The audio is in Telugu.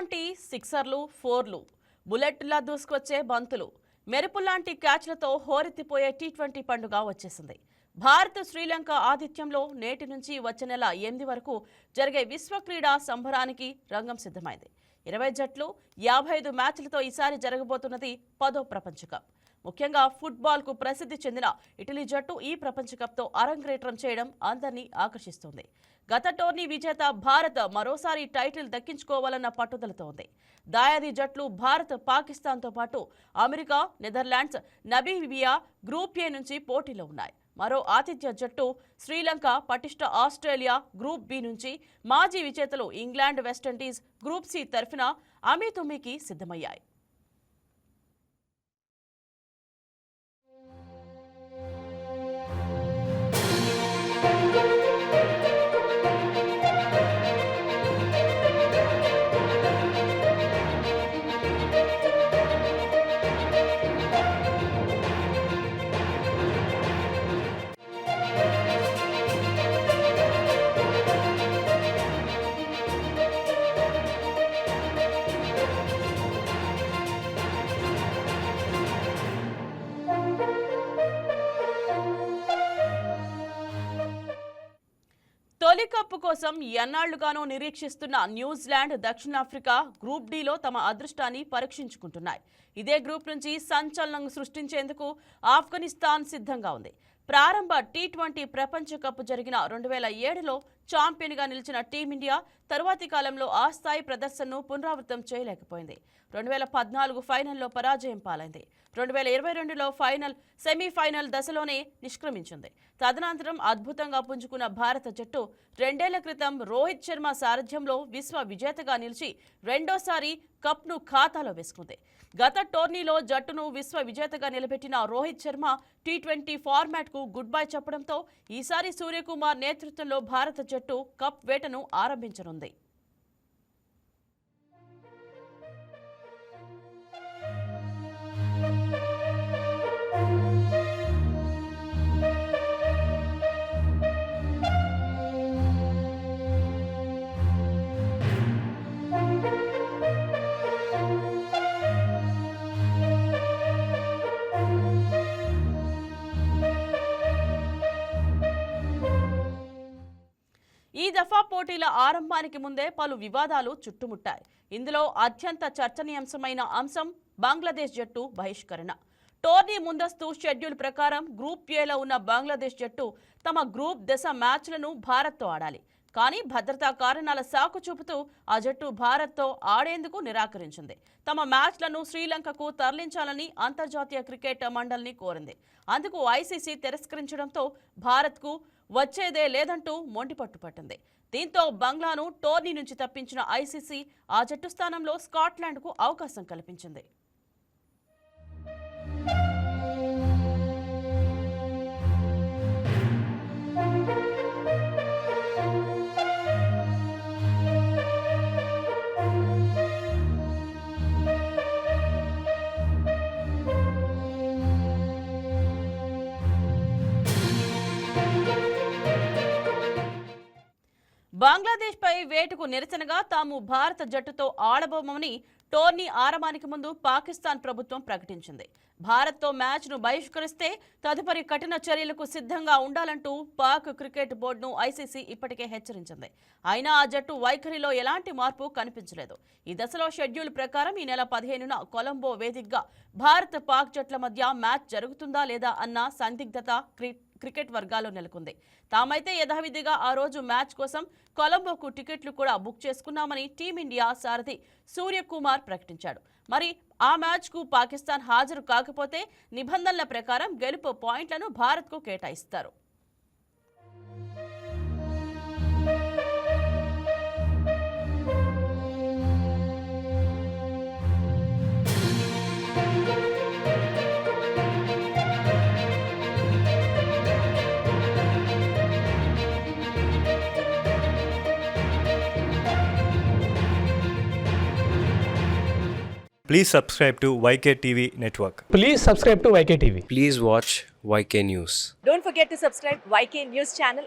లాంటి సిక్సర్లు, ఫోర్లు, బుల్లెట్లా దూసుకొచ్చే బంతులు, మెరుపులాంటి క్యాచ్లతో హోరెత్తిపోయే టీ20 పండుగ వచ్చేసింది. భారత్ శ్రీలంక ఆతిథ్యంలో నేటి నుంచి వచ్చే నెల 8 వరకు జరిగే విశ్వ క్రీడా సంబరానికి రంగం సిద్ధమైంది. 20 జట్లు 55 మ్యాచ్లతో ఈసారి జరగబోతున్నది 10వ ప్రపంచ కప్. ముఖ్యంగా ఫుట్బాల్కు ప్రసిద్ధి చెందిన ఇటలీ జట్టు ఈ ప్రపంచ కప్తో అరంగేట్రం చేయడం అందరినీ ఆకర్షిస్తోంది. గత టోర్నీ విజేత భారత్ మరోసారి టైటిల్ దక్కించుకోవాలన్న పట్టుదలతో ఉంది. దాయాది జట్లు భారత్, పాకిస్తాన్తో పాటు America, Netherlands, Namibia group A నుంచి పోటీలో ఉన్నాయి. మరో ఆతిథ్య జట్టు శ్రీలంక, పటిష్ట ఆస్ట్రేలియా గ్రూప్ బి నుంచి మాజీ విజేతలు ఇంగ్లాండ్, వెస్టిండీస్ గ్రూప్ సి తరఫున అమీతుమీకి సిద్ధమయ్యాయి. తొలి కప్పు కోసం ఎన్నాళ్లుగానో నిరీక్షిస్తున్న న్యూజిలాండ్, దక్షిణాఫ్రికా గ్రూప్ డిలో తమ అదృష్టాన్ని పరీక్షించుకుంటున్నాయి. ఇదే గ్రూప్ నుంచి సంచలనం సృష్టించేందుకు ఆఫ్ఘనిస్తాన్ సిద్ధంగా ఉంది. ప్రారంభ టీ20 ప్రపంచ కప్ జరిగిన 2007లో ఛాంపియన్గా నిలిచిన టీమిండియా తరువాతి కాలంలో ఆ స్థాయి ప్రదర్శనను పునరావృతం చేయలేకపోయింది. 2014 ఫైనల్లో పరాజయం పాలైంది. 2022లో సెమీఫైనల్ దశలోనే నిష్క్రమించింది. తదనంతరం అద్భుతంగా పుంజుకున్న భారత జట్టు 2 ఏళ్ల క్రితం రోహిత్ శర్మ సారథ్యంలో విశ్వ విజేతగా నిలిచి రెండోసారి కప్ను ఖాతాలో వేసుకుంది. గత టోర్నీలో జట్టును విశ్వ విజేతగా నిలబెట్టిన రోహిత్ శర్మ టీ20 ఫార్మాట్కు గుడ్ బై చెప్పడంతో ఈసారి సూర్యకుమార్ నేతృత్వంలో భారత జట్టు కప్ వేటను ఆరంభించనుంది. ఈ దఫా పోటీల ఆరంభానికి ముందే పలు వివాదాలు చుట్టుముట్టాయి. ఇందులో అత్యంత చర్చనీయాంశమైన అంశం బంగ్లాదేశ్ జట్టు బహిష్కరణ. టోర్నీ ముందస్తు షెడ్యూల్ ప్రకారం గ్రూప్ ఏలో ఉన్న బంగ్లాదేశ్ జట్టు తమ గ్రూప్ దశ మ్యాచ్లను భారత్తో ఆడాలి. కానీ భద్రతా కారణాల సాకు చూపుతూ ఆ జట్టు భారత్తో ఆడేందుకు నిరాకరించింది. తమ మ్యాచ్లను శ్రీలంకకు తరలించాలని అంతర్జాతీయ క్రికెట్ మండలిని కోరింది. అందుకు ఐసీసీ తిరస్కరించడంతో భారత్కు వచ్చేదే లేదంటూ మొండిపట్టు పట్టింది. దీంతో బంగ్లాను టోర్నీ నుంచి తప్పించిన ఐసీసీ ఆ జట్టు స్థానంలో స్కాట్లాండ్కు అవకాశం కల్పించింది. బంగ్లాదేశ్ పై వేటుకు నిరసనగా తాము భారత జట్టుతో ఆడబోమని టోర్నీ ఆరంభానికి ముందు పాకిస్తాన్ ప్రభుత్వం ప్రకటించింది. భారత్తో మ్యాచ్ను బహిష్కరిస్తే తదుపరి కఠిన చర్యలకు సిద్ధంగా ఉండాలంటూ పాక్ క్రికెట్ బోర్డును ఐసీసీ ఇప్పటికే హెచ్చరించింది. అయినా ఆ జట్టు వైఖరిలో ఎలాంటి మార్పు కనిపించలేదు. ఈ దశలో షెడ్యూల్ ప్రకారం ఈ నెల 15న కొలంబో వేదికగా భారత్, పాక్ జట్ల మధ్య మ్యాచ్ జరుగుతుందా లేదా అన్న సందిగ్ధత క్రికెట్ వర్గాల్లో నెలకొంది. తామైతే యథావిధిగా ఆ రోజు మ్యాచ్ కోసం కొలంబోకు టికెట్లు కూడా బుక్ చేసుకున్నామని టీమిండియా సారథి సూర్యకుమార్ ప్రకటించాడు. మరి ఆ మ్యాచ్కు పాకిస్తాన్ హాజరు కాకపోతే నిబంధనల ప్రకారం గెలుపు పాయింట్లను భారత్కు కేటాయిస్తారు. Please subscribe to YK TV Network. Please subscribe to YK TV. Please watch YK News. Don't forget to subscribe YK News channel